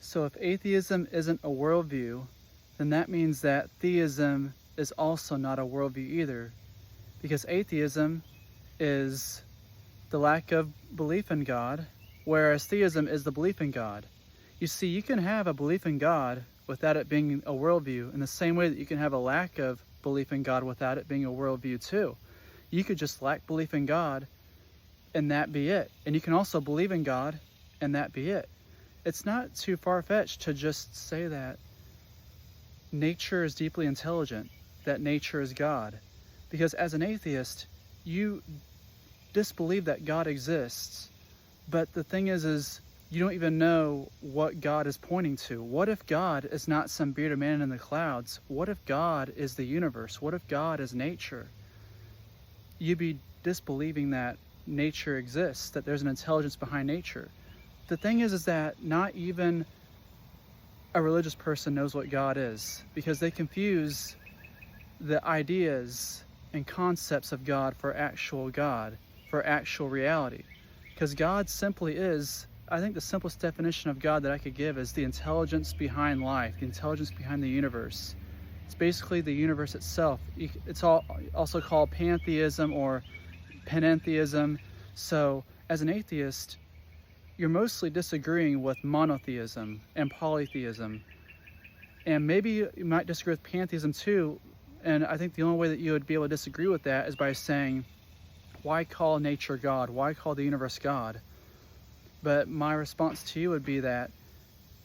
So if atheism isn't a worldview, then that means that theism is also not a worldview either, because atheism is the lack of belief in God, whereas theism is the belief in God. You see, you can have a belief in God without it being a worldview, in the same way that you can have a lack of belief in God without it being a worldview too. You could just lack belief in God and that be it. And you can also believe in God and that be it. It's not too far-fetched to just say that nature is deeply intelligent, that nature is God. Because as an atheist, you disbelieve that God exists. But the thing is you don't even know what God is pointing to. What if God is not some bearded man in the clouds? What if God is the universe? What if God is nature? You'd be disbelieving that nature exists, that there's an intelligence behind nature. The thing is that not even a religious person knows what God is, because they confuse the ideas and concepts of God, for actual reality. Because God simply is, I think the simplest definition of God that I could give is the intelligence behind life, the intelligence behind the universe. It's basically the universe itself. It's also called pantheism or panentheism. So as an atheist, you're mostly disagreeing with monotheism and polytheism. And maybe you might disagree with pantheism too. And I think the only way that you would be able to disagree with that is by saying, why call nature God? Why call the universe God? But my response to you would be that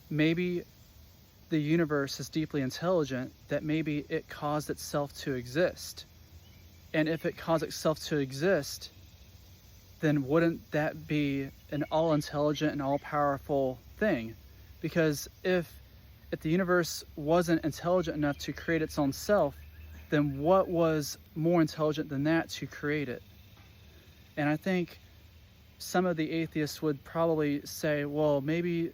maybe the universe is deeply intelligent, that maybe it caused itself to exist. And if it caused itself to exist, then wouldn't that be an all-intelligent and all-powerful thing? Because if the universe wasn't intelligent enough to create its own self, then what was more intelligent than that to create it? And I think some of the atheists would probably say, well, maybe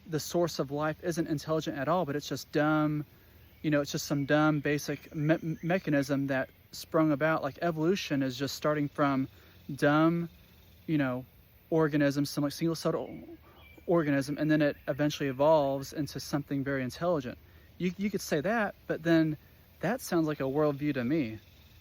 the source of life isn't intelligent at all, but it's just dumb, it's just some dumb basic mechanism that sprung about. Like evolution is just starting from dumb, organisms, some like single-celled organism, and then it eventually evolves into something very intelligent. You could say that, but then that sounds like a worldview to me,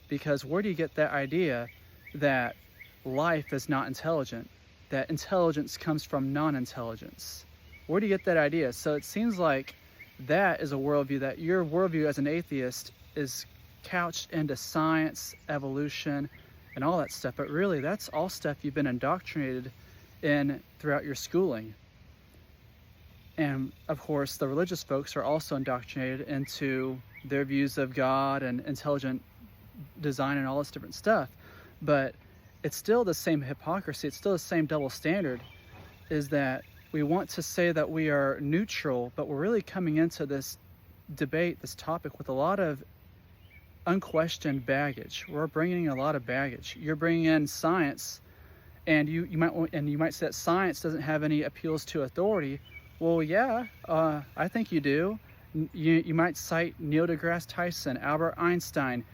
because where do you get that idea that life is not intelligent, that intelligence comes from non-intelligence? Where do you get that idea? So it seems like that is a worldview, that your worldview as an atheist is couched into science, evolution, and all that stuff. But really, that's all stuff you've been indoctrinated in throughout your schooling. And of course, the religious folks are also indoctrinated into their views of God and intelligent design and all this different stuff. But it's still the same hypocrisy, it's still the same double standard, is that we want to say that we are neutral, but we're really coming into this debate, this topic, with a lot of unquestioned baggage. We're bringing a lot of baggage. You're bringing in science, and you might say that science doesn't have any appeals to authority. Well, yeah, I think you do. You might cite Neil deGrasse Tyson, Albert Einstein,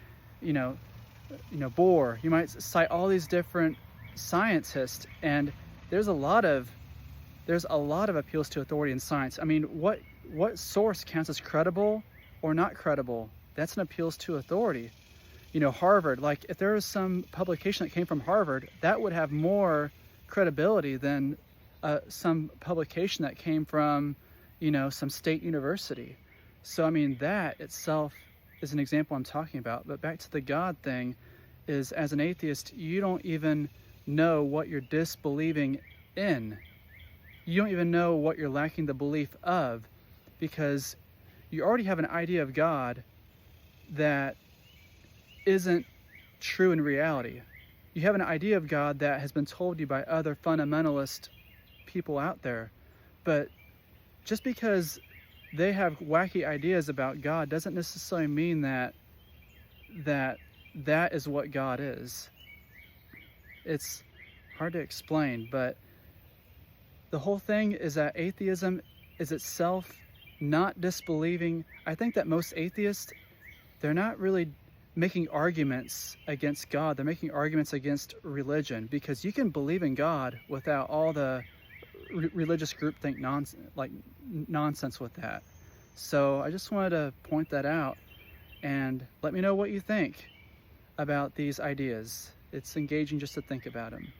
Bohr. You might cite all these different scientists, and there's a lot of appeals to authority in science. I mean, what source counts as credible or not credible? That's an appeals to authority. Harvard, like if there was some publication that came from Harvard, that would have more credibility than some publication that came from, some state university. So, I mean, that itself is an example I'm talking about. But back to the God thing, is as an atheist, you don't even know what you're disbelieving in. You don't even know what you're lacking the belief of, because you already have an idea of God that isn't true in reality. You have an idea of God that has been told you by other fundamentalist people out there. But just because they have wacky ideas about God doesn't necessarily mean that is what God is. It's hard to explain, but the whole thing is that atheism is itself not disbelieving. I think that most atheists, they're not really making arguments against God. They're making arguments against religion, because you can believe in God without all the religious groupthink nonsense with that. So I just wanted to point that out and let me know what you think about these ideas. It's engaging just to think about them.